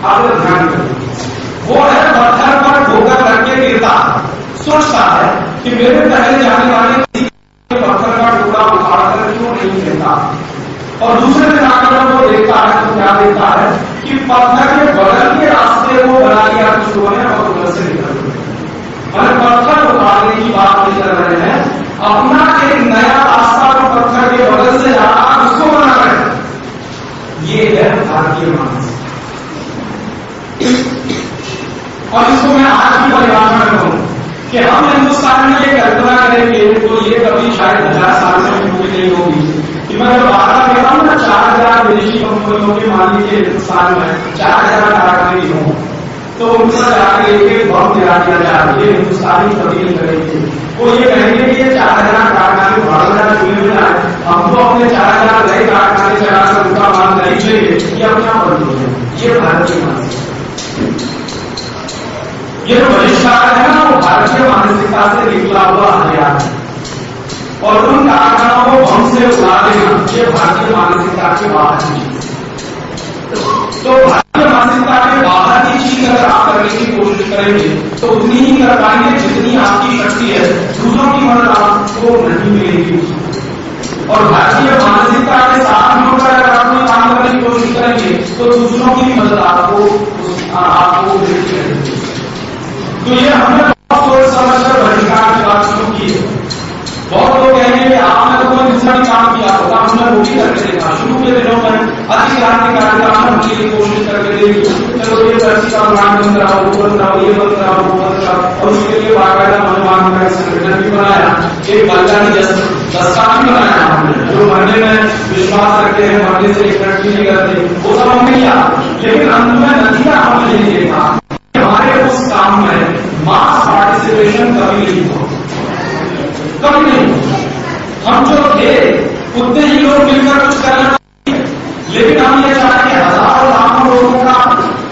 आप ध्यान करें, वो है पत्थर पर ठोकर करके गिरता, सोचता है कि मेरे पहले जाने वाले पत्थर का टुकड़ा उठाकर क्यों नहीं गिरता, और दूसरे दिन आकर वो देखता है तो क्या देखता है कि पत्थर के बगल के रास्ते को बना दिया कुछ लोगों ने और उधर से निकल गए। पत्थर उठाने की बात नहीं कर रहे हैं, अपना एक नया रास्ता जो पत्थर के बगल से जा रहा उसको बना रहे हैं। ये है भारतीय मानसिकता। और इसको मैं आज की परिभाषा में कहूं कि हम हिंदुस्तान में ये कल्पना करेंगे तो ये कभी शायद 1000 साल में पूरी नहीं होगी कि मैं जब बाहर गया हूं ना 4000 विदेशी कंपनियों के मालिक के हिंदुस्तान में 4000 कारखाने भी हों तो उनका जाकर एक बम गिरा दिया जाए, ये हिंदुस्तानी कभी नहीं करेंगे। वो ये कहेंगे कि ये 4000 कारखाने भारत चुने में आए, हमको अपने 4000 नए कारखाने चलाकर उनका माल नहीं चाहिए, ये अपना बंद हो जाए। ये भारतीय मानसिकता, ये जो बहिष्कार है ना वो भारतीय मानसिकता से निकला हुआ हथियार है, और उन कारखानों को बम से उड़ा देना ये भारतीय मानसिकता के बाहर की चीज। तो भारतीय मानसिकता के बाहर की चीज अगर आप करने की कोशिश करेंगे तो उतनी ही कर पाएंगे जितनी आपकी शक्ति है, दूसरों की मदद आपको नहीं मिलेगी। और भारतीय मानसिकता के साथ मिलकर अगर आप कोई काम करने की कोशिश करेंगे तो दूसरों की मदद आपको मिलती रहेगी। तो ये हमने बहुत सोच समझकर बहिष्कार की बात शुरू की है। बहुत लोग कहेंगे कि आपने तो कोई दूसरा भी काम किया होगा, हमने वो भी करके देखा। शुरू के दिनों में अधिक क्रांति कार्यक्रम की कोशिश करके देखी, चलो ये कृषि का प्लांट बंद रहा, वो बंद रहा, ये बंद रहा, वो बंद रहा, और उसके लिए बाकायदा मनोमान का संगठन भी बनाया, एक बलदानी दस्ता भी बनाया हमने, जो मरने में विश्वास रखते हैं, मरने से एक मिनट भी नहीं करते, वो सब हमने किया। लेकिन अंत में नतीजा हमने ये देखा हमारे उस काम में मास पार्टिसिपेशन कभी नहीं हुआ, कभी नहीं। हम जो थे उतने ही लोग मिलकर कुछ करना, लेकिन हम ये चाहते हैं हजारों लाखों लोगों का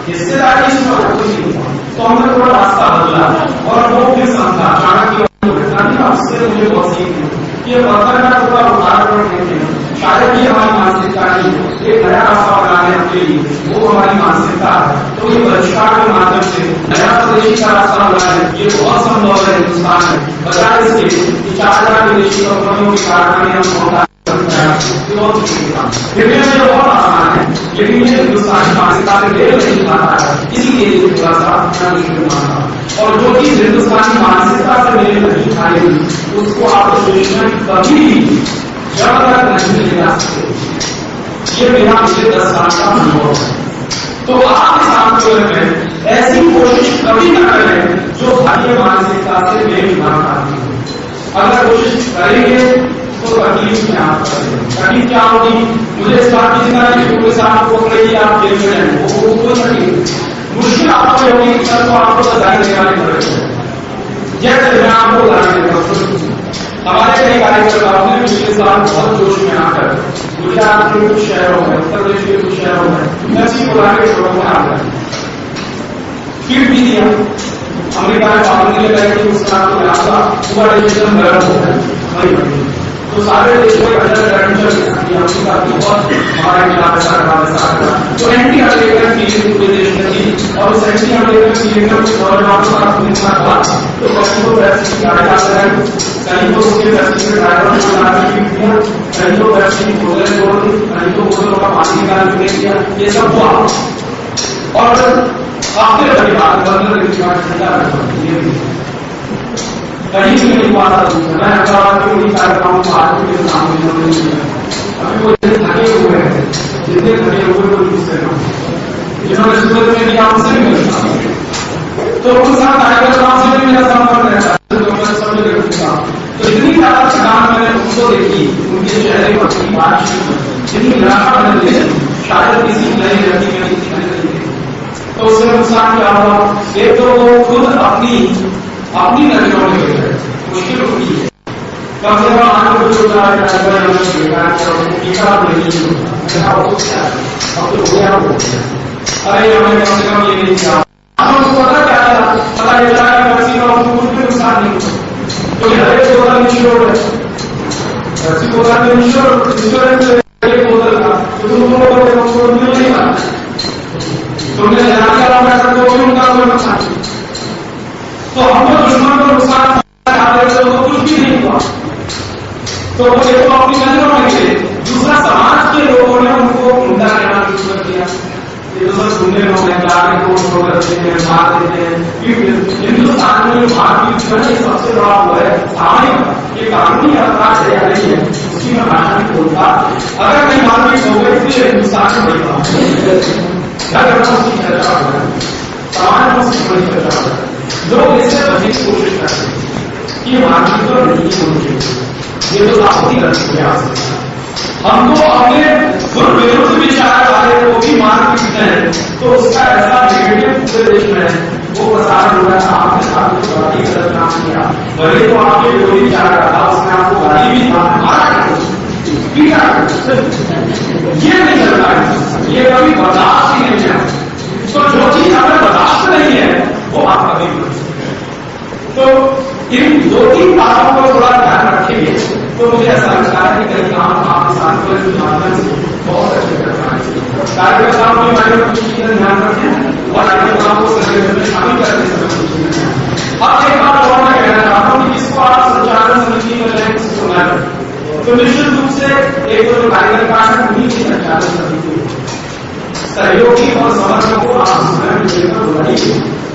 हिस्सेदारी इसमें नहीं हुआ। तो हमने थोड़ा रास्ता बदला और वो फिर समझा चाणक्य उससे मुझे बहुत सीख मिली। ये पत्थर का टुकड़ा उठाकर शायद ये हमारी मानसिकता नहीं, एक नया रास्ता बनाने के लिए वो हमारी मानसिकता है। तो ये बहिष्कार के माध्यम से नया स्वदेशी का रास्ता बनाए ये बहुत संभव है हिंदुस्तान में, बजाय इसके 4000 विदेशी कंपनियों के कारखाने हम बहुत आसान है, लेकिन ये हिंदुस्तानी मानसिकता से मेल नहीं खाता है, इसीलिए थोड़ा सा मानता। और जो चीज हिंदुस्तानी मानसिकता से मेल नहीं खाएगी उसको आप कभी जब तक नहीं ले जा सकते। ये मेरा पिछले 10 साल का अनुभव है। तो आप इस आंदोलन में ऐसी कोशिश कभी न करें जो भारतीय मानसिकता से मेल ना खाती हो। अगर कोशिश करेंगे तो तकलीफ में आप करेंगे। तकलीफ क्या होगी? मुझे इस बात की चिंता है कि पूरे साल को आप जेल में जाएंगे, वो कोई तकलीफ मुश्किल आपको होगी, तो आपको सजाएं देने वाले पड़ेंगे। जैसे मैं आपको उदाहरण देता हूँ, हमारे कई कार्यकर्ताओं ने पिछले साल बहुत जोश में आकर गुजरात के कुछ शहरों में, उत्तर प्रदेश के कुछ शहरों में नर्सी बोला के शोरों में आ गए, किट भी दिया। अमेरिका में पाबंदी लगाई कि उस काम को रास्ता पूरा डिसीजन गलत हो गया, तो सारे देश को हमारा खिलाफ तो एंटी अमेरिकन फीलिंग पूरे देश में थी, और उस एंटी अमेरिकन फीलिंग में कुछ और तो कहीं को वैक्सीन डाला जाता है, कहीं को उसके वैक्सीन ड्राइवर दिया, कहीं को वैक्सीन खोले छोड़ दी, कहीं को बोतलों का पानी निकाल के दिया, ये सब हुआ। और आपके परिवार कहीं भी नहीं हुआ था। मैं अहमदाबाद के उन्हीं कार्यक्रमों को आज के सामने अभी वो थके हुए हैं, जितने थके हुए वो दूसरे जिन्होंने सूरत में दिया उनसे भी मिलता, तो उन साथ कार्यकर्ताओं से भी मेरा संपर्क रहता है। तो इतनी ज्यादा थकान मैंने उनको देखी, उनके चेहरे पर की बात जितनी निराशा बदलती है शायद किसी नई व्यक्ति में नहीं देखी। तो उससे नुकसान क्या हुआ? एक तो वो खुद अपनी नजरों में मुश्किल होती है, कम से कम आगे कुछ होता है अरे हमें कम से कम ये नहीं किया, उसको पता क्या था, पता ये चला कि वैक्सीन और कुछ भी नुकसान नहीं होता। तो हर एक बोतल इंश्योर्ड है, वैक्सीन बोतल में इंश्योरेंस एक बोतल था, तो तुम मिल नहीं पाता। तो तुमने जनाने का लोग ऐसा तो भी उनका कोई नुकसान नहीं। तो हमको दुश्मन को नुकसान तो कुछ भी नहीं हुआ। तो वो देखो अपनी नजरों में गिरे। दूसरा, समाज के लोगों ने उनको उल्टा कहना शुरू कर दिया। ये तो सब सुनने लोग हैं, जाके को छोड़ करते हैं, मार देते हैं। हिंदुस्तान में भारत की ये सबसे बड़ा वो है सामान्य, ये कानूनी अपराध है या नहीं है उसकी मैं भाषा नहीं बोलता। अगर कहीं मारपीट हो गई तो हिंदुस्तान में बड़ी बात है, उसकी चर्चा हो रहा है, समाज में उसकी बड़ी चर्चा हो रहा है। लोग इससे बचने की कोशिश करते हैं कि मारपीट तो नहीं होनी चाहिए, ये तो आपत्ति करते हैं। हमको अपने विरुद्ध विचार वाले को भी मार पीटते हैं तो उसका ऐसा नेगेटिव पूरे देश में वो प्रसार हो रहा है। आपने साथ में गाड़ी गलत काम किया, भले तो आपके विरोधी विचार रहा था, उसने आपको गाड़ी भी मारा पीटा, ये नहीं चलता है, ये कभी बर्दाश्त ही नहीं है। तो जो चीज हमें बर्दाश्त नहीं है वो आप कभी तो इन 2-3 बातों को थोड़ा ध्यान रखेंगे तो मुझे ऐसा लगता है कि कहीं आप साथ के माध्यम से बहुत अच्छे कर पाएंगे। कार्यकर्ताओं की मैंने कुछ चीजें ध्यान रखें और कार्यकर्ताओं को संगठन में शामिल करने से अब एक बात और मैं कहना चाहता हूँ कि इसको आप संचालन समिति में जाए सुना तो निश्चित रूप से एक जो कार्यकर्ता है उन्हीं की संचालन समिति सहयोगी और समर्थकों को आप बुलाइए,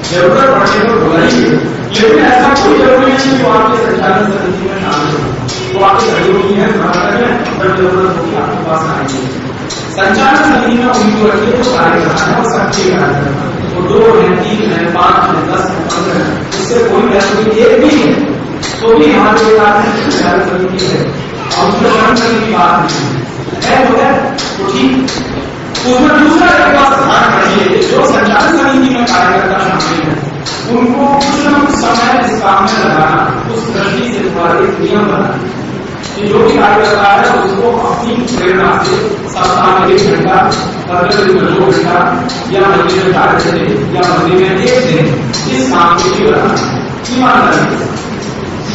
जरूरत पड़ने पर बुलाइए, लेकिन ऐसा कोई जरूरी नहीं कि आपके संचालन समिति में शामिल हो। वो आपके सहयोगी है, समर्थक है, पर जरूरत होगी आपके पास आएंगे। संचालन समिति में उनको रखिए जो कार्य करना है और सक्रिय कार्य करना है। वो 2 है, 3 है, 5 है, 10 है, 15 है, उससे कोई महत्व एक भी है तो भी हमारे संचालन समिति है और उसमें शरण करने की बात नहीं है तो है तो ठीक। उसमें दूसरा एक बात ध्यान रखिए, जो संचालन समिति में कार्यकर्ता शामिल है उनको कुछ न कुछ समय इस काम में लगाना, उस दृष्टि से थोड़ा एक नियम बनाना कि जो भी कार्यकर्ता है उसको अपनी प्रेरणा से सप्ताह में 1 घंटा, 15 दिन में 2 घंटा या महीने में 4 घंटे या महीने में 1 दिन इस काम के लिए बनाना ईमानदारी।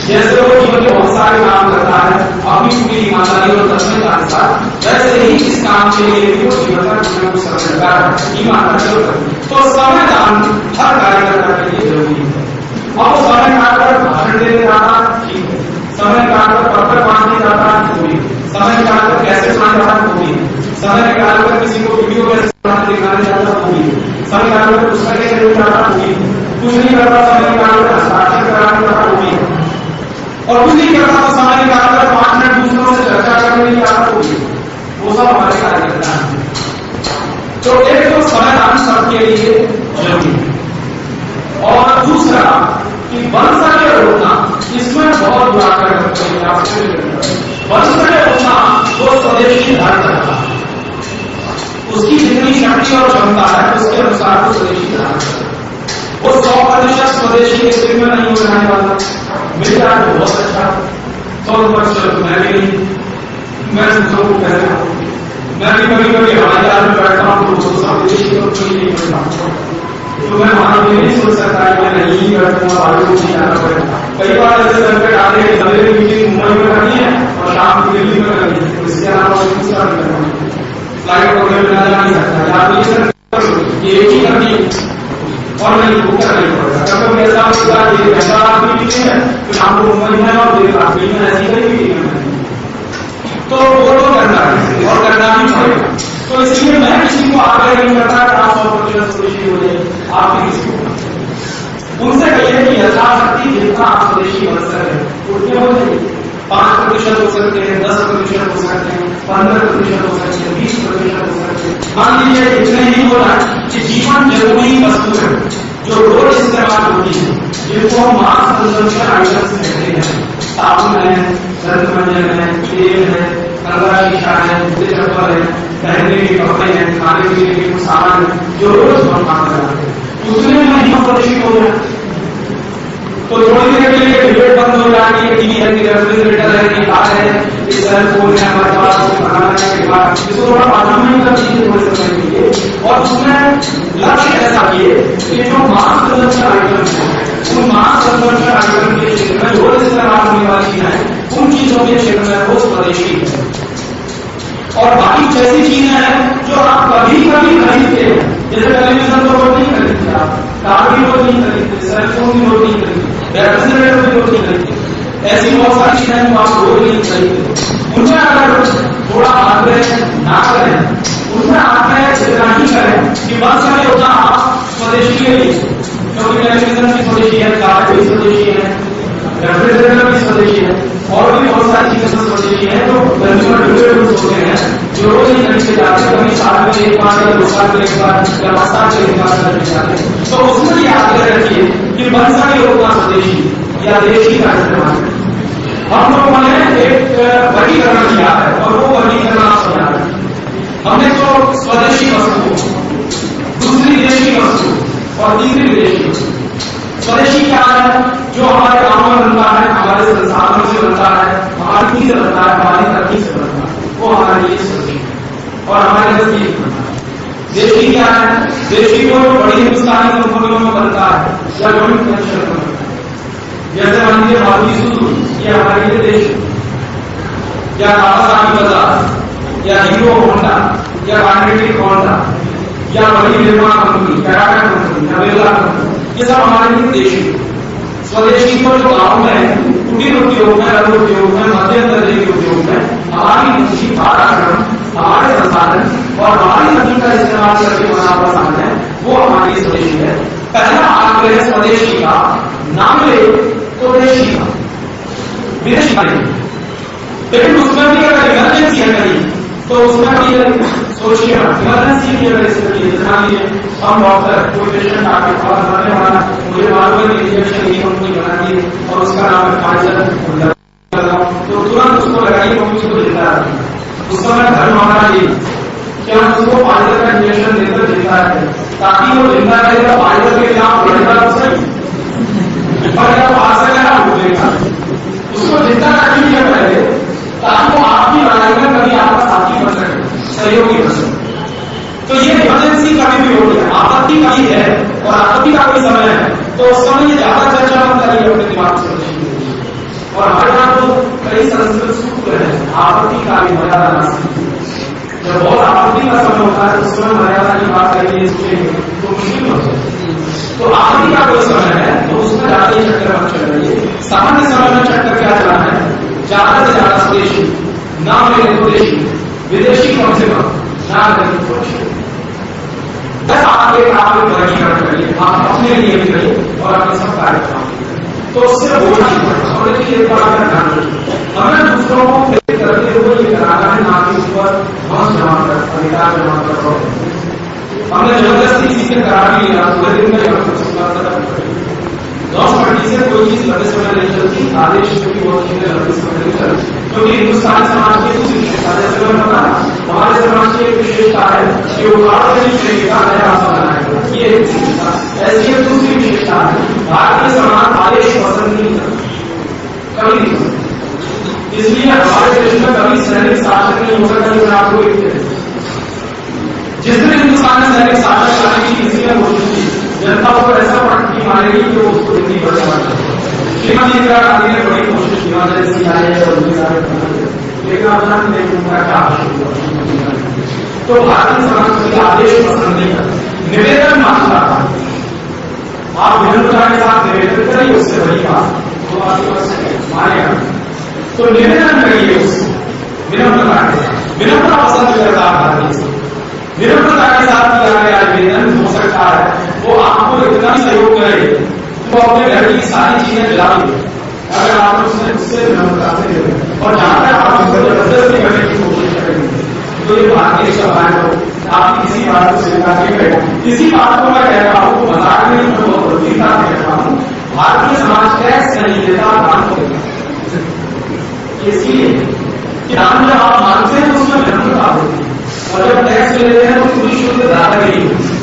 जैसे वो जीवन के बहुत सारे काम करता है अपनी पूरी ईमानदारी और तत्परता के साथ, वैसे ही इस काम के लिए भी वो जीवन का कुछ न कुछ समय लगा है ईमानदारी। तो समय दान हर कार्यकर्ता के लिए जरूरी है। अब वो समय काटकर भाषण देने जाता ठीक है, समय काटकर पत्र बांधने जाता वो भी, समय निकालकर कैसे सुनाने जाता वो भी, समय निकालकर किसी को वीडियो कैसे दिखाने जाता वो भी, समय निकालकर पुस्तकें खरीदने जाता वो भी, कुछ नहीं करता समय निकालकर हस्ताक्षर कराने जाता वो भी, और कुछ नहीं करता तो समय निकालकर 5 मिनट दूसरों से चर्चा करने नहीं जाता वो भी। वो सब हमारे कार्यकर्ता हैं। तो एक तो समय दान सबके लिए जरूरी है और दूसरा कि बन सके उतना, इसमें बहुत बुरा कर बन सके उतना वो स्वदेशी धारण करता है, उसकी जितनी शक्ति और क्षमता है उसके अनुसार वो स्वदेशी धारण करता है। वो 100% स्वदेशी के स्थिति में नहीं हो जाने वाला, मिल जाए तो बहुत अच्छा, 100% मैं भी नहीं, मैं दूसरों को कह रहा हूँ, मैं भी कभी कभी हवाई जहाज में बैठता हूँ तो स्वदेशी को कोई नहीं करता, तो मैं वहां भी नहीं सोच सकता कि मैं नहीं बैठूंगा, वायु को नहीं जाना पड़ेगा। कई बार ऐसे संकट आते हैं, सवेरे मीटिंग मुंबई में करनी है और शाम को दिल्ली में करनी है, तो इसके अलावा दूसरा नहीं करना, फ्लाइट वगैरह में जा नहीं सकता, या तो ये एक ही करनी है और नहीं वो करना ही पड़ेगा। कभी ऐसा होगा कि ऐसा मीटिंग है तो शाम को मुंबई में और देर रात में ऐसी कई मीटिंग है, तो वो तो करना है और करना भी पड़ेगा। तो इसलिए मैं किसी को आग्रह नहीं करता कि आप 100% स्वदेशी हो जाए, आप भी किसी को उनसे कहिए कि यथाशक्ति जितना आप स्वदेशी बन सके उतने हो जाइए। 5% हो सकते हैं, 10% हो सकते हैं, 15% हो सकते हैं, 20% हो सकते हैं। मान लीजिए इतने ही हो रहा है कि जीवन जरूरी वस्तु है जो रोज इस्तेमाल होती है, जिनको हम मास कंजम्पशन आइटम्स कहते हैं, साबुन है, दंतमंजन है, तेल है, कलरा शीशा है, जूते चप्पल है, पहनने के कपड़े हैं, खाने पीने के कुछ सामान है जो रोज हम काम करते हैं, उसमें नहीं प्रदर्शित हो जाए तो थोड़ी देर के लिए डिबेट बंद हो जाती है। टीवी है कि रेफ्रिजरेटर है कि कार है कि सेल फोन है हमारे पास, बनाने के बाद इसको थोड़ा पार्लियामेंट का चीज थोड़े समय के लिए, और उसमें लक्ष्य ऐसा किए कि जो मास कंजम्पशन आइटम है उन मास कंजम्पशन आइटम के क्षेत्र में रोज इस्तेमाल होने वाली चीजें उन चीजों के क्षेत्र में वो स्वदेशी है। और बाकी जैसी चीजें हैं जो आप कभी कभी खरीदते हैं, जैसे टेलीविजन तो लोड नहीं खरीदते, आप कार भी लोड नहीं खरीदते, सेलफोन भी लोड नहीं खरीदते, रेफ्रिजरेटर भी लोड नहीं खरीदते, ऐसी बहुत सारी चीजें जो आप लोड नहीं खरीदते। उनमें अगर थोड़ा आग्रह ना करें, उनमें आग्रह इतना ही करें कि बन सके उतना आप स्वदेशी के लिए, क्योंकि टेलीविजन भी स्वदेशी है, कार भी स्वदेशी है, रेफ्रिजरेटर भी स्वदेशी है, और भी बहुत सारी चीजें स्वदेशी है। तो कंज्यूमर ड्यूरेबल्स होते हैं जो रोज नहीं खरीदे जाते, कभी साल में एक बार या 2 साल में एक बार या 5 साल में एक बार खरीदे जाते हैं। तो उसमें ये आग्रह रखिए कि बन सके उतना स्वदेशी या देशी का इस्तेमाल। हम लोगों ने एक वर्गीकरण किया है और वो वर्गीकरण आप समझा रहे हैं। हमने तो स्वदेशी वस्तु, दूसरी देशी वस्तु और तीसरी विदेशी वस्तु। स्वदेशी क्या है? जो हमारे गांव में बनता है, हमारे संसाधनों से बनता है, हमारी चीज से बनता है, हमारी तरक्की से बनता है, वो हमारे लिए स्वदेशी और हमारे नजदीक बनता है। देशी क्या है? देशी को बड़ी हिंदुस्तानी कंपनियों में बनता है या जॉइंट वेंचर में बनता है। जैसे मान लीजिए मारुति सुजुकी, ये हमारे लिए देश, या कावासाकी बजाज या हीरो होंडा या काइनेटिक होंडा या बड़ी निर्माण कंपनी, कैराटा कंपनी या बिरला कंपनी, ये सब हमारे लिए देशी। स्वदेशी को जो गांव में कुटीर उद्योग में, लघु उद्योग में, मध्यम दर्जे के उद्योग में हमारी कृषि, पाराक्रम, हमारे संसाधन और हमारी नदी का इस्तेमाल करके बना हुआ सामान है, वो हमारी स्वदेशी है। पहला आग्रह स्वदेशी का, नाम ले तो देशी का, विदेशी का नहीं। लेकिन उसमें भी अगर इमरजेंसी है कहीं, तो उसमें भी सोचिए, इमरजेंसी की अगर स्थिति, मान लीजिए हम डॉक्टर कोई पेशेंट आके खबर करने वाला, मुझे मालूम है कि इंजेक्शन ये कंपनी बनाती है और उसका नाम है फाइजर, तो तुरंत उसको लगाइए क्योंकि उसको जिंदा है। उस समय धर्म हमारा ये कि हम उसको फाइजर का इंजेक्शन देकर जिंदा है, ताकि वो जिंदा रहेगा, फाइजर के खिलाफ लड़ेगा उससे और जब आ सकेगा भूलेगा, उसको जिंदा रखिए पहले, ताकि वो आपकी लड़ाई में कभी आपका साथी बन सके, सहयोगी बन सके। तो ये इमरजेंसी कभी भी होती है, आपत्ति कभी है और आपत्ति का कोई समय है, तो उस समय ये ज्यादा चर्चा मत करिए अपने दिमाग से। और हमारे यहाँ तो कई संस्कृत सूत्र है, आपत्ति का भी मर्यादा नास्ति। जब बहुत आपत्ति का समय होता है तो उस समय मर्यादा की बात करेंगे, सोचेंगे तो मुश्किल हो जाए। तो आपत्ति का कोई समय है तो उसमें ज्यादा ही चक्कर मत चल रही है। सामान्य समय में चक्कर क्या चला है? ज्यादा से ज्यादा स्वदेशी, नाम लेने तो देशी, विदेशी कम से कम ना लेने तो देशी। बस आप एक वर्गीकरण करिए, आप अपने लिए भी करिए और अपने सब कार्यक्रम, तो उससे बोझ नहीं पड़ता। और देखिए एक बात का ध्यान रखिए, हमें दूसरों को प्रेरित करते हुए ये कराना है, ना कि ऊपर धौंस जमा कर, अधिकार जमा कर। हमने जबरदस्ती किसी से करा भी लिया, पूरे दिन में 10 घंटे से कोई चीज लंबे समय नहीं चलती, आदेश की बहुत चीजें लंबे समय नहीं चलती, क्योंकि हिंदुस्तान समाज की कुछ विशेषता, जैसे मैंने बताया हमारे समाज की एक विशेषता है कि उखाड़ नहीं चलेगा, नया आशा बनाएगा, ये एक विशेषता। ऐसी एक दूसरी विशेषता है, भारतीय समाज आदेश पसंद नहीं करता, कभी नहीं करता। इसलिए हमारे देश में कभी सैनिक शासन नहीं हो सकता। मैं आपको एक जिस दिन हिंदुस्तान ने सैनिक शासन लाने की किसी ने कोशिश की, जनता को ऐसा पटकी मारेगी कि वो उसको हिंदी पढ़ने वाले। श्रीमती इंदिरा गांधी ने बड़ी कोशिश की, लेकिन अपना उनका क्या तो भारतीय समाज के आदेश पसंद नहीं करते, निवेदन मांगता था। आप विनम्रता के साथ निवेदन करिए, उससे बड़ी बात तो आपके पास मारेगा, तो निवेदन करिए उससे विनम्रता के साथ। विनम्रता पसंद करता है भारतीय, विनम्रता के साथ किया गया निवेदन हो सकता है वो आपको इतना सहयोग करे तो अपने घर की सारी चीजें दिला दे, अगर आप उससे विनम्रता से दें। और जहां तक आप जबरदस्ती करने की कोशिश करेंगे तो ये भारतीय सभा को आप किसी बात को स्वीकार नहीं करें। इसी बात को मैं कह रहा हूं, मजाक में बहुत गंभीरता से कह रहा हूं, भारतीय समाज टैक्स नहीं देता, दान करेगा। इसलिए कि दान जब आप मानते हैं तो उसमें विनम्रता होती है, और जब टैक्स लेते हैं तो पूरी शुद्ध दादागिरी होती है,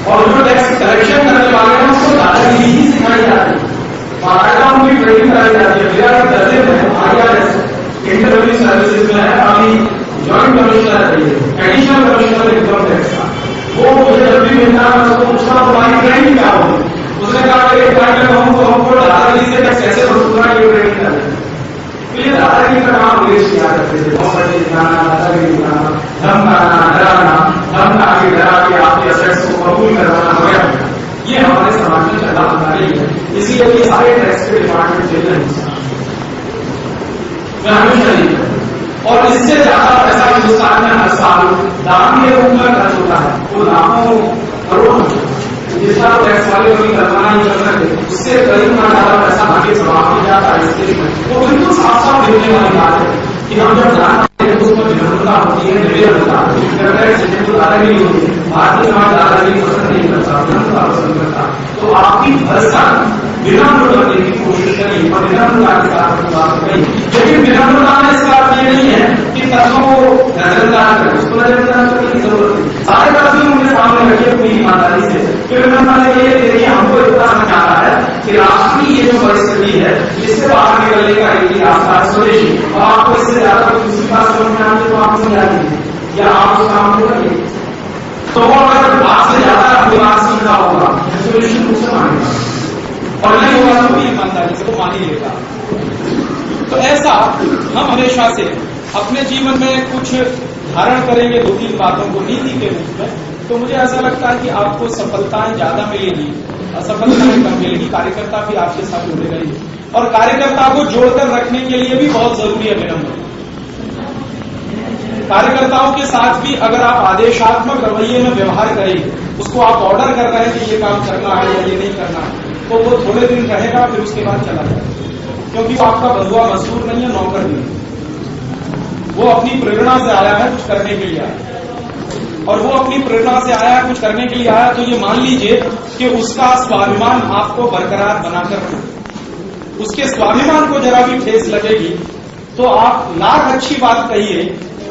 और जो टैक्स कलेक्शन करने वाले हैं उसको दादागिरी ही सिखाई जाती है, बाकायदा उनकी ट्रेनिंग कराई जाती है। मेरा एक दर्जे में IRS इंटरव्यू सर्विसेज में है, अभी ज्वाइंट कमिश्नर है, एडिशनल कमिश्नर इनकम टैक्स का, वो मुझे जब भी मिलता है मैं उसको पूछता हूँ तुम्हारी ट्रेनिंग क्या होगी। उसने कहा एक बार में कहूँ तो हमको दादागिरी से टैक्स कैसे वसूलना ये ट्रेनिंग करें। तो ये दादागिरी का नाम अंग्रेज किया करते थे, प्रॉपर्टी दिखाना, दादागिरी दिखाना, धमकाना, डराना, धमका के डरा के आपके असेट्स को कबूल इसीलिए ये सारे टैक्स के डिपार्टमेंट चल रहे हैं। मैं हमेशा नहीं करता। और इससे ज्यादा पैसा हिंदुस्तान में हर साल दान के रूप में खर्च होता है, वो लाखों करोड़ों, जिसका तो टैक्स वाले कभी कल्पना नहीं कर सकते। उससे कई गुना ज्यादा पैसा आगे जवाब नहीं जाता है इसके लिए। वो बिल्कुल साफ साफ देखने वाली बात है कि हम जब दान करते हैं तो उसमें विनम्रता होती है, निवेदनता दादागिरी होती है। भारतीय समाज दादागिरी पसंद नहीं करता, विनम्रता पसंद करता। तो आपकी हर साल विनम्र बनने की कोशिश करिए और विनम्रता के साथ बात करिए। लेकिन विनम्रता में इसका अर्थ ये नहीं है कि तत्वों को नजरअंदाज करें, उसको नजरअंदाज करने की जरूरत नहीं। सारे तत्व उनके सामने रखिए पूरी ईमानदारी से। फिर विनम्रता ये देखिए हमको इतना समझाना है कि राष्ट्र की ये जो परिस्थिति है इससे बाहर निकलने का एक ही रास्ता है स्वदेशी। और आपको इससे ज्यादा कोई दूसरी बात समझ में आती तो आप समझा दीजिए या आप उस काम को करिए। तो वो अगर आपसे ज्यादा अपनी बात समझा होगा तो निश्चित रूप से मानेगा, और नहीं होगा तो भी ईमानदारी से वो मान ही लेगा। तो ऐसा हम हमेशा से अपने जीवन में कुछ धारण करेंगे 2-3 बातों को नीति के रूप में, तो मुझे ऐसा लगता है कि आपको सफलताएं ज्यादा मिलेगी, असफलताएं कम मिलेगी। कार्यकर्ता भी आपके साथ जुड़ेगा ही, और कार्यकर्ता को जोड़कर रखने के लिए भी बहुत जरूरी है विनम्र। कार्यकर्ताओं के साथ भी अगर आप आदेशात्मक रवैये में व्यवहार करेंगे, उसको आप ऑर्डर कर रहे हैं कि ये काम करना है या ये नहीं करना है, तो वो थोड़े दिन रहेगा फिर उसके बाद चला जाएगा, क्योंकि वो आपका बंधुआ मजदूर नहीं है, नौकर नहीं है। वो अपनी प्रेरणा से आया है, कुछ करने के लिए आया, और वो अपनी प्रेरणा से आया है, कुछ करने के लिए आया, तो ये मान लीजिए कि उसका स्वाभिमान आपको बरकरार बनाकर रखना। उसके स्वाभिमान को जरा भी ठेस लगेगी तो आप लाख अच्छी बात कहिए,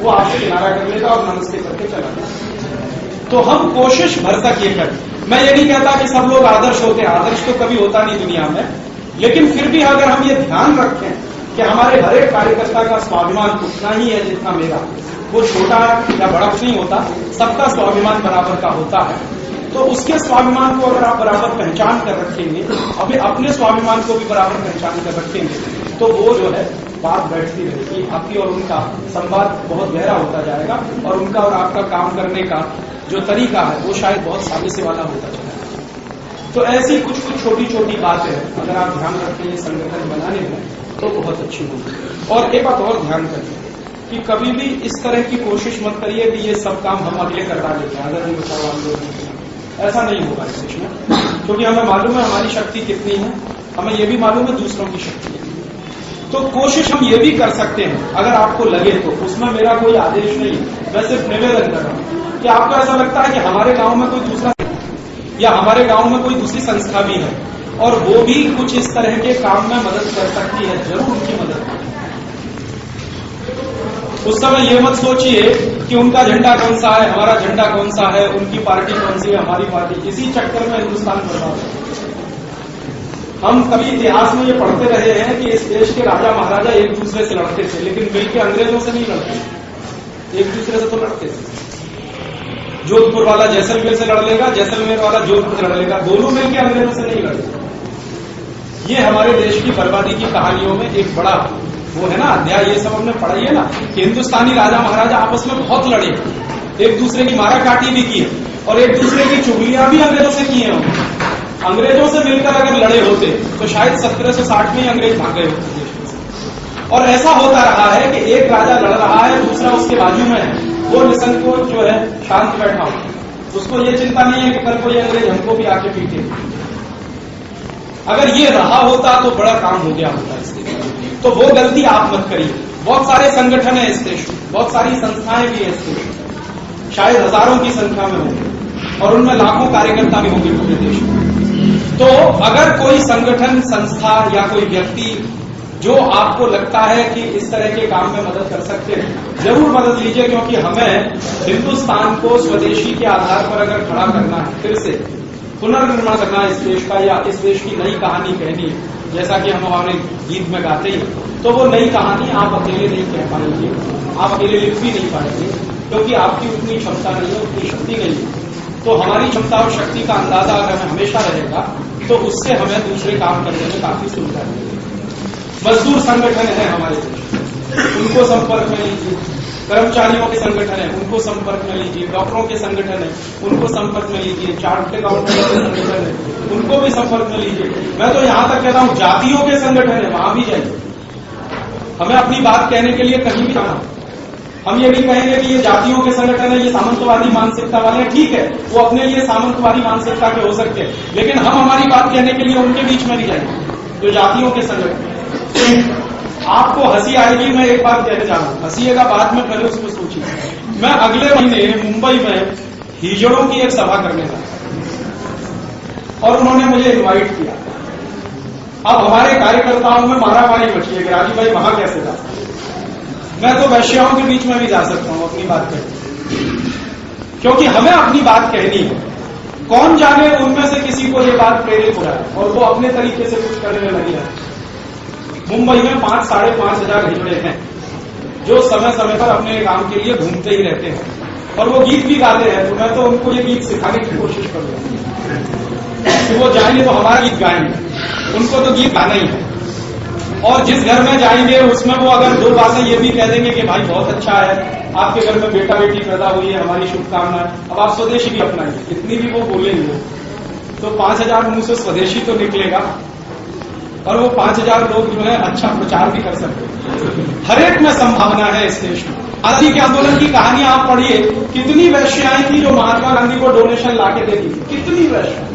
वो आपसे किनारा कर लेगा और नमस्ते करके चला जाएगा। तो हम कोशिश भर तक ये करें। मैं ये नहीं कहता कि सब लोग आदर्श होते हैं, आदर्श तो कभी होता नहीं दुनिया में, लेकिन फिर भी अगर हम ये ध्यान रखें कि हमारे हर एक कार्यकर्ता का स्वाभिमान उतना ही है जितना मेरा, वो छोटा या बड़ा नहीं होता, सबका स्वाभिमान बराबर का होता है। तो उसके स्वाभिमान को अगर आप बराबर पहचान कर रखेंगे, अभी अपने स्वाभिमान को भी बराबर पहचान कर रखेंगे, तो वो जो है बात बैठती रहेगी, आपकी और उनका संवाद बहुत गहरा होता जाएगा, और उनका और आपका काम करने का जो तरीका है वो शायद बहुत साबिसे वाला होता जाएगा। तो ऐसी कुछ कुछ छोटी छोटी बातें अगर आप ध्यान रखेंगे संगठन बनाने में तो बहुत अच्छी होगी। और एक बात और ध्यान करिए कि कभी भी इस तरह की कोशिश मत करिए कि ये सब काम हम अगले करवा लेते हैं, अगर हम बचाव आंदोलन, ऐसा नहीं होगा इस देश में, क्योंकि हमें मालूम है हमारी शक्ति कितनी है, हमें ये भी मालूम है दूसरों की शक्ति कितनी है। तो कोशिश हम ये भी कर सकते हैं अगर आपको लगे तो, उसमें मेरा कोई आदेश नहीं है, मैं सिर्फ निवेदन कर रहा हूं कि आपको ऐसा लगता है कि हमारे गांव में कोई दूसरा या हमारे गांव में कोई दूसरी संस्था भी है और वो भी कुछ इस तरह के काम में मदद कर सकती है, जरूर उनकी मदद करें। उस समय ये मत सोचिए कि उनका झंडा कौन सा है, हमारा झंडा कौन सा है, उनकी पार्टी कौन सी है, हमारी पार्टी, इसी चक्कर में हिंदुस्तान बर्बाद है। हम कभी इतिहास में ये पढ़ते रहे हैं कि इस देश के राजा महाराजा एक दूसरे से लड़ते थे, लेकिन मिलकर अंग्रेजों से नहीं लड़ते, एक दूसरे से तो लड़ते थे। जोधपुर वाला जैसलमेर से लड़ लेगा, जैसलमेर वाला जोधपुर से लड़ लेगा, दोनों मिलकर अंग्रेजों से नहीं लड़ते। ये हमारे देश की बर्बादी की कहानियों में एक बड़ा वो है ना अध्याय, ये सब हमने पढ़ा ही है ना कि हिंदुस्तानी राजा महाराजा आपस में बहुत लड़े, एक दूसरे की मारा काटी भी की और एक दूसरे की चुगलियां भी अंग्रेजों से की हैं। अंग्रेजों से मिलकर अगर लड़े होते तो शायद 1760 में ही अंग्रेज भाग गए होते देश में। और ऐसा होता रहा है कि एक राजा लड़ रहा है, दूसरा उसके बाजू में है, वो निसंकोच जो है शांत बैठा हो, उसको ये चिंता नहीं है कि कल कोई अंग्रेज हमको भी आके पीटे। अगर ये रहा होता तो बड़ा काम हो गया होता इस देश में। तो वो गलती आप मत करिए। बहुत सारे संगठन है इस देश में, बहुत सारी संस्थाएं भी है इस देश में, शायद हजारों की संख्या में होंगे और उनमें लाखों कार्यकर्ता भी होंगे पूरे देश में। तो अगर कोई संगठन, संस्था या कोई व्यक्ति जो आपको लगता है कि इस तरह के काम में मदद कर सकते हैं, जरूर मदद लीजिए, क्योंकि हमें हिंदुस्तान को स्वदेशी के आधार पर अगर खड़ा करना है, फिर से पुनर्निर्माण करना है इस देश का, या इस देश की नई कहानी कहनी है, जैसा कि हम हमारे गीत में गाते हैं, तो वो नई कहानी आप अकेले नहीं कह पाएंगे, आप अकेले लिख भी नहीं पाएंगे, क्योंकि आपकी उतनी क्षमता नहीं है, उतनी शक्ति नहीं है। तो हमारी क्षमता और शक्ति का अंदाजा अगर हमें हमेशा रहेगा तो उससे हमें दूसरे काम करने में काफी सुविधा मिलेगी। मजदूर संगठन है हमारे देश, उनको संपर्क में लीजिए, कर्मचारियों के संगठन है उनको संपर्क में लीजिए, डॉक्टरों के संगठन है उनको संपर्क में लीजिए, चार्टर्ड अकाउंटेंट के संगठन है उनको भी संपर्क में लीजिए। मैं तो यहां तक कहता हूं जातियों के संगठन है, वहां भी जाइए। हमें अपनी बात कहने के लिए कहीं भी जाना, हम ये नहीं कहेंगे कि ये जातियों के संगठन है, ये सामंतवादी मानसिकता वाले हैं। ठीक है, वो अपने लिए सामंतवादी मानसिकता के हो सकते हैं, लेकिन हम हमारी बात कहने के लिए उनके बीच में नहीं जाएंगे जो जातियों के संगठन। आपको हंसी आएगी, मैं एक बात कहने जा रहा हूं, हंसीएगा बाद में, पहले उसको सोचिए। मैं अगले महीने मुंबई में हिजड़ों की एक सभा करने जा रहा और उन्होंने मुझे इनवाइट किया। अब हमारे कार्यकर्ताओं में मारामारी मची है कि राजू भाई वहां कैसे जा सकते। मैं तो वैश्याओं के बीच में भी जा सकता हूं अपनी बात कहने, क्योंकि हमें अपनी बात कहनी है। कौन जाने उनमें से किसी को ये बात प्रेरित हो रहा है और वो अपने तरीके से कुछ करने लगी है। मुंबई में 5,500 हिजड़े हैं जो समय समय पर अपने काम के लिए घूमते ही रहते हैं और वो गीत भी गाते हैं। तो मैं तो उनको ये गीत सिखाने की कोशिश करूंगा कि वो जाएंगे तो हमारा गीत गाएंगे, उनको तो गीत गाना ही है। और जिस घर में जाएंगे उसमें वो अगर 2 बातें ये भी कह देंगे कि भाई बहुत अच्छा है, आपके घर में बेटा बेटी पैदा हुई है, हमारी शुभकामनाएं, अब आप स्वदेशी भी अपनाएंगे, इतनी भी वो बोलेंगे तो 5,000 मुंह से स्वदेशी तो निकलेगा और वो 5,000 लोग जो है अच्छा प्रचार भी कर सकते हैं। हर एक में संभावना है इस देश में। आजादी के आंदोलन की कहानियां आप पढ़िए, कितनी वैश्याएं थी जो महात्मा गांधी को डोनेशन लाके देती थी, कितनी वैश्याएं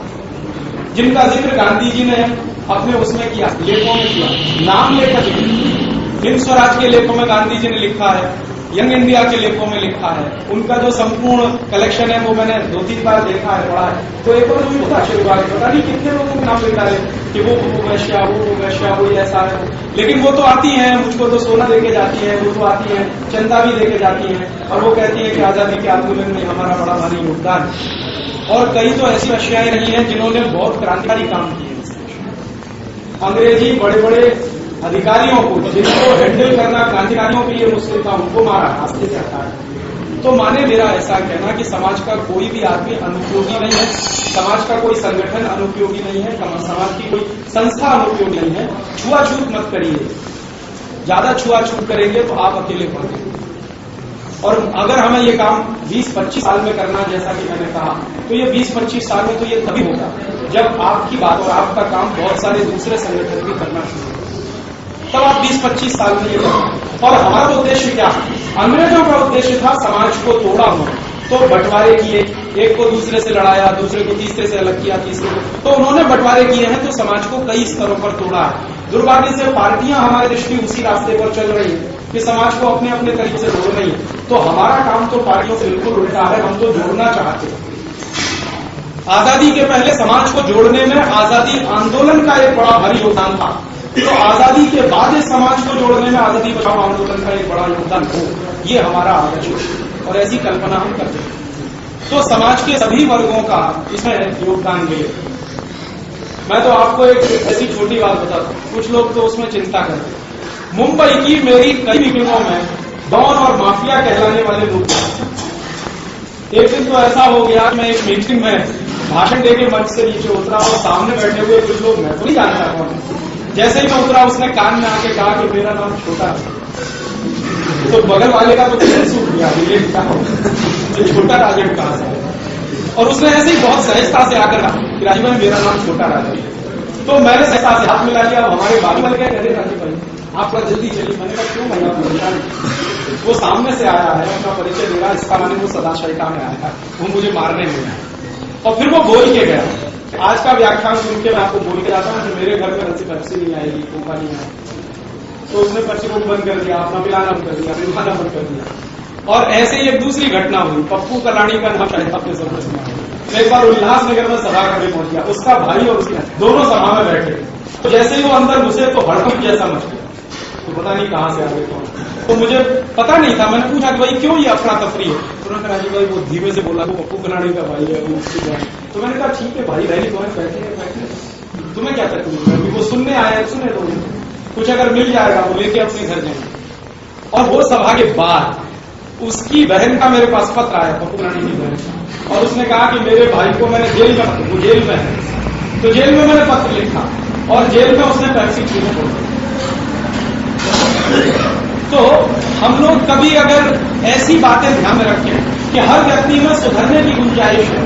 जिनका जिक्र गांधी जी ने अपने उसमें किया, लेखों में किया, नाम लेकर हिंद स्वराज के लेखों में गांधी जी ने लिखा है, यंग इंडिया के लेखों में लिखा है। उनका जो संपूर्ण कलेक्शन है वो मैंने 2-3 बार देखा है, पढ़ा है। तो एक बार मुझे पता शुरुआत पता नहीं कितने लोगों के नाम लिखा है कि वो वैश्या, वो वैश्या, वो ऐसा है, लेकिन वो तो आती है, मुझको तो सोना देके जाती है, वो तो आती है, चंदा भी देके जाती है और वो कहती है कि आजादी के आंदोलन में हमारा बड़ा भारी योगदान। और कई तो ऐसी वैश्याएं रही हैं जिन्होंने बहुत क्रांतिकारी काम किए। अंग्रेजी बड़े बड़े अधिकारियों को, जिनको हैंडल करना क्रांतिकारियों के लिए मुश्किल था, उनको मारा, रास्ते से हटाया। तो माने मेरा ऐसा कहना कि समाज का कोई भी आदमी अनुपयोगी नहीं है, समाज का कोई संगठन अनुपयोगी नहीं है, समाज की कोई संस्था अनुपयोगी नहीं है। छुआछूत मत करिए, ज्यादा छुआछूत करेंगे तो आप अकेले पड़ेंगे। और अगर हमें ये काम 20-25 साल में करना, जैसा कि मैंने कहा, तो ये 20-25 साल में तो ये तभी होगा जब आपकी बात और आपका काम बहुत सारे दूसरे संगठन भी करना शुरू होगा, तब आप 20-25 साल में ये करेंगे। और हमारा उद्देश्य क्या, अंग्रेजों का उद्देश्य था समाज को तोड़ा हो, तो बंटवारे किए, एक को दूसरे से लड़ाया, दूसरे को तीसरे से अलग किया, तीसरे को, तो उन्होंने बंटवारे किए हैं, तो समाज को कई स्तरों पर तोड़ा है। दुर्भाग्य से पार्टियां हमारे दृष्टि उसी रास्ते पर चल रही है कि समाज को अपने अपने तरीके से जोड़ रही है। तो हमारा काम तो पार्टियों से बिल्कुल उल्टा है, हम तो जोड़ना चाहते हैं। आजादी के पहले समाज को जोड़ने में आजादी आंदोलन का एक बड़ा भारी योगदान था, तो आजादी के बाद इस समाज को जोड़ने में आजादी बचाओ आंदोलन का एक बड़ा योगदान हो, ये हमारा आदर्श है और ऐसी कल्पना हम करते हैं। तो समाज के सभी वर्गों का इसमें योगदान मिले। मैं तो आपको एक ऐसी छोटी बात बताता हूं, कुछ लोग तो उसमें चिंता करते हैं। मुंबई की मेरी कई मीटिंगों में डॉन और माफिया कहलाने वाले लोग, एक दिन तो ऐसा हो गया, मैं एक मीटिंग में भाषण देके मंच से नीचे उतरा और सामने बैठे हुए कुछ लोग, मैं तो नहीं जानता कौन, जैसे ही मैं उतरा उसने कान में आके कहा कि मेरा नाम छोटा है। तो बगल वाले का तो दिल सूख गया, ये क्या हो, छोटा राजन कहां से, और उसने ऐसे ही बहुत सहजता से आकर कहा कि राजू भाई मेरा नाम छोटा राजन है। तो मैंने सहजता से हाथ मिला लिया, हमारे बाजू वाले क्या कहते राजू भाई आप जल्दी चलिए। मैंने कहा क्यों भाई आप मिलता नहीं, वो सामने से आया है, अपना परिचय दे रहा है, इसका मैंने वो सदाशयिका में आया है, वो मुझे मारने नहीं आया। और फिर वो बोल के गया। आज का व्याख्यान सुन के मैं आपको बोल के आता हूँ कि मेरे घर में पेप्सी नहीं आएगी, कोका नहीं आएगी। तो उसने पेप्सी को बंद कर दिया, अपना पिलाना बंद कर दिया, पिलवाना बंद कर दिया। और ऐसे ही एक दूसरी घटना हुई, पप्पू कलानी का नाम शायद आपने सब सुना। एक बार उल्लासनगर में सभा करने पहुंच गया, उसका भाई और उसके दोनों सभा में बैठे, तो जैसे ही वो अंदर घुसे तो हड़कंप जैसा मच गया, तो पता नहीं कहां से आ गए कौन। तो मुझे पता नहीं था, मैंने पूछा कि भाई क्यों ये अफरा तफरी है। तुरंत राजू भाई वो धीमे से बोला वो पप्पू कलानी का भाई है, वो उसकी भाई। तो मैंने कहा ठीक है भाई, रही तुम्हें बैठे तुम्हें क्या तकलीफ है, वो सुनने आया, सुने दो, कुछ अगर मिल जाएगा वो लेके अपने घर जाएंगे। और वो सभा के बाद उसकी बहन का मेरे पास पत्र आया, पप्पू कलानी की बहन, और उसने कहा कि मेरे भाई को मैंने जेल में, वो जेल में है, तो जेल में मैंने पत्र लिखा और जेल में उसने पैप्सी पीने को। तो हम लोग कभी अगर ऐसी बातें ध्यान में रखें कि हर व्यक्ति में सुधरने की गुंजाइश है,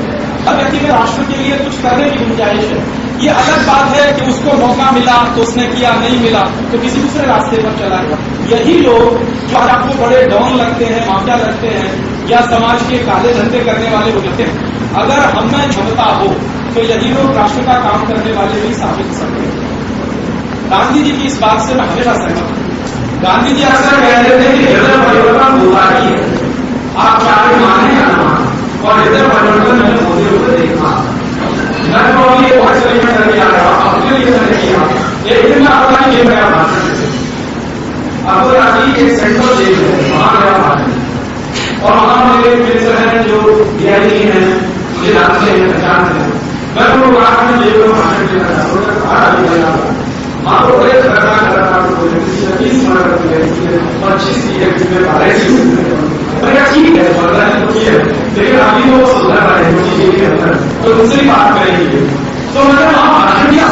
हर व्यक्ति में राष्ट्र के लिए कुछ करने की गुंजाइश है। ये अलग बात है कि उसको मौका मिला तो उसने किया, नहीं मिला तो किसी दूसरे रास्ते पर चला गया। यही लोग जो आज आपको बड़े डॉन लगते हैं, माफिया लगते हैं, या समाज के काले धंधे करने वाले लोग लगते हैं, अगर हम में क्षमता हो तो यही लोग राष्ट्र का काम करने वाले भी साबित हो सकते हैं। गांधी जी की इस बात से मैं हमेशा सहमत हूं। गांधी जी अक्सर कहते थे कि हृदय परिवर्तन होता ही है, आप चाहे माने या ना माने, और हृदय परिवर्तन मैंने होते हुए देखा। मैं तो अभी एक बहुत सही में करके आ रहा हूं, अपने लिए मैंने किया। एक दिन मैं अपना ही जेल गया भाषण, अबू राजी एक सेंट्रल जेल है, वहां गया भाषण, और वहां मेरे मित्र हैं जो डीआईजी हैं, मुझे जानते हैं, पहचानते हैं। मैं तो रात में जेल में भाषण दे रहा था, वहां तो बड़े खतरनाक पच्चीस ठीक है, 15 तो है, लेकिन अभी वो 16 है, तो दूसरी बात करेंगे। तो मैंने वहां भाषण दिया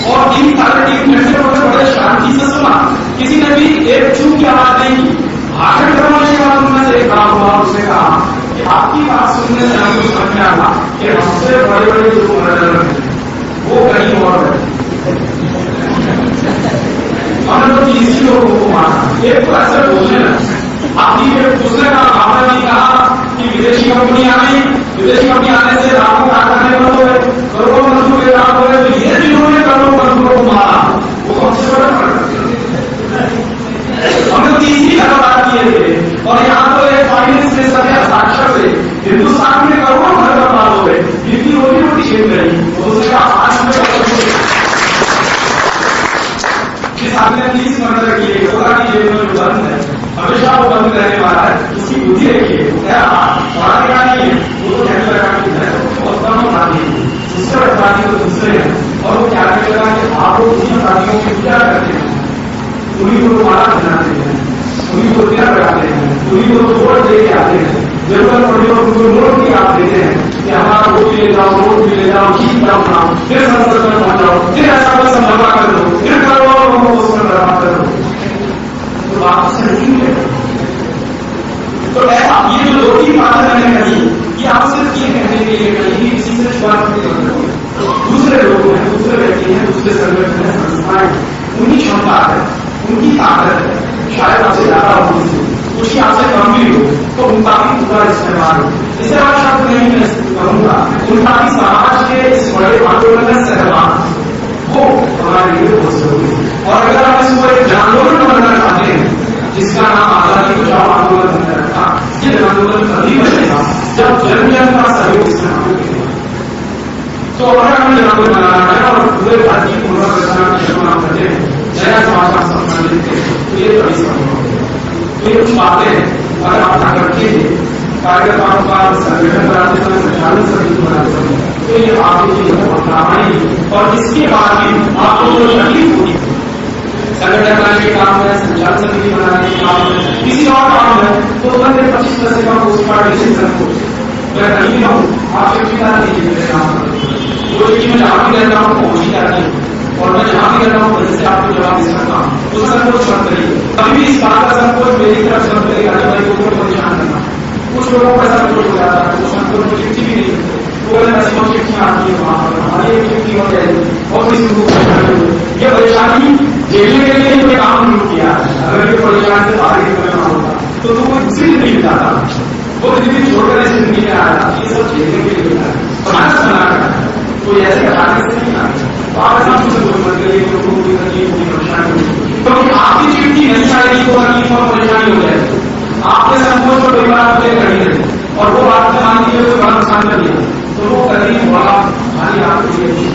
और 3-3.5 मिनट से बड़े शांति से सुना, किसी ने भी एक चूक की आवाज नहीं की। भाषण करवाने के बाद उनमें से एक काम हुआ, उसने कहा कि आपकी बात सुनने से हमको समझ में आया कि हमसे बड़े बड़े जो मनोरंजन है वो कहीं और है। हमने तो 30 लोगों को माना, एक तो ऐसे बोलने लगा। आपकी दूसरे का भावना ने कहा कि विदेशी कंपनी आई, विदेशी कंपनी आने से लाखों कारखाने बंद हो गए, करोड़ों मजदूर बेकार हो गए, तो ये जिन्होंने करोड़ों मजदूरों को मारा वो हमसे बड़ा फर्क। हमने 30 का बात किए थे, और यहाँ तो एक फाइनेंस मिनिस्टर है हस्ताक्षर से हिंदुस्तान में करोड़ों घर बर्बाद हो गए, जिनकी रोटी रोटी छीन गई। दूसरे का जिस आदमी ने 30 मर्डर किए, होगा कि जेल में जो बंद है हमेशा वो बंद रहने वाला है, उसकी बुद्धि रखिए, पढ़ा नहीं है, वो तो कहने लगा कि मैं तो कम अपराधी हूँ, दूसरे अपराधी तो दूसरे हैं, और वो क्या करेगा कि आप लोग उन्हीं अपराधियों की पूजा करते हैं, उन्हीं को माला बनाते हैं, उन्हीं को तिलक लगाते हैं, उन्हीं को वोट दे के आते हैं, जरूरत पड़ी तो उनको नोट भी आप देते हैं कि हमारा वोट भी ले जाओ, वोट भी ले जाओ, जीत जाओ ना, फिर संसद में पहुंच जाओ, फिर ऐसा कोई समझौता कर दो, फिर करोड़ों लोगों को उसमें बर्बाद कर दो। तो बात से नहीं है। तो ऐसा ये जो 2-3 बातें मैंने कही, ये आप सिर्फ ये कहने के लिए कही कि किसी से शुरुआत दूसरे लोग हैं, दूसरे व्यक्ति हैं, दूसरे संगठन है, संस्थाएं, उनकी क्षमता है, उनकी ताकत है, शायद आपसे ज्यादा होगी, कुछ आपसे कम भी हो, तो उनका भी पूरा इस्तेमाल हो। इसे आप शब्द नहीं मैं कहूंगा, उनका भी समाज के इस बड़े आंदोलन में सहभाग वो हमारे लिए बहुत जरूरी है। और अगर आप इसको एक आंदोलन बनना चाहते हैं, जिसका नाम आजादी बचाओ आंदोलन बन रखा, ये आंदोलन तभी बनेगा जब जन जन का सहयोग इसमें होगा। तो अगर हमें आंदोलन बनाना है और पूरे भारत की पुनर्रचना की शुरुआत करते हैं, नया समाज का सपना लेते हैं, तो ये तभी संभव है। तो ये कुछ बातें अगर आप ध्यान रखेंगे, कार्यकर्ताओं का संगठन बनाते समय, संचालन समिति बनाते समय, तो ये आपके लिए बहुत काम आएगी। और इसके बाद भी आपको जो तकलीफ होगी, संगठन बनाने के काम है, संचालन समिति बनाने के काम है, किसी और काम है, तो 25 का पोस्ट कार्ड मैं कहीं भी हूँ, आपसे चिंता नहीं मेरे काम वो चीज मैं जहां भी रहता हूँ पहुंची जाती है, और मैं जहां भी रहता हूँ वैसे आपको जवाब दे सकता हूँ। तो संकोच मत करिए, कभी भी इस बात का संकोच मेरी तरफ से मत करिए, भाई को परेशान करना। कुछ लोगों को ऐसा संकोच हो जाता है, वो संकोच को चिट्ठी भी नहीं, वो ऐसी चिट्ठियां आती है, वहां पर हमारी एक चिट्ठी हो जाएगी और किसी को परेशानी हो। ये परेशानी झेलने के लिए कोई काम नहीं किया, अगर ये परेशान से बाहर निकलना होता तो कोई दूसरी नहीं जाता, वो जिंदगी छोड़कर इस जिंदगी में आया, ये सब झेलने के लिए समाज बनाकर कोई ऐसे अचानक से नहीं आता। तो आप ऐसा कुछ मत करिए लोगों की तकलीफ होगी, परेशानी होगी, क्योंकि आपकी चिट्ठी नहीं आएगी तो तकलीफ और परेशानी हो जाएगी। आपने संकोच को परिवार को लेकर नहीं रही और वो बात में मान लीजिए कोई बड़ा नुकसान कर दिया, तो वो तकलीफ बड़ा भारी आपके लिए,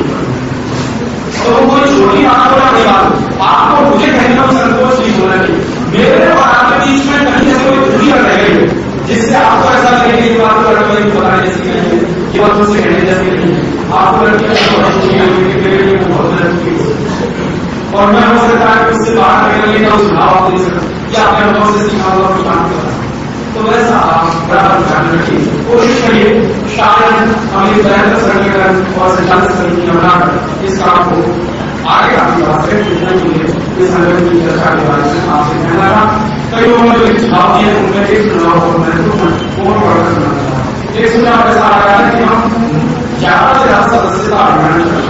तो वो कोई छोटी बात हो या बड़ी बात, आपको मुझे कहने में संकोच नहीं होना चाहिए। मेरे और आपके बीच में कहीं से कोई दूरी रह गई जिससे आपको ऐसा लगे कि बात को लड़की बताने जैसी नहीं है, कि बात मुझसे कहने जैसी नहीं है, आपको लड़की बहुत लड़की और मैं हो सकता है उससे बाहर निकलने का सुझाव आपको दे सकता या अपने अनुभव से सीखा हुआ अपनी बात करता। तो वैसा आप बराबर ध्यान रखिए, कोशिश करिए शायद हम एक बेहतर संगठन और संचालन समितियां बनाकर इस काम को आगे काफी बात है। इस संगठन की चर्चा के बारे में आपसे कहना रहा, कई लोगों ने जो सुझाव दिए उनमें एक सुझाव और महत्वपूर्ण और पढ़कर सुना था। एक सुझाव ऐसा आ रहा है कि हम ज्यादा से ज्यादा सदस्यता अभियान चलाएं।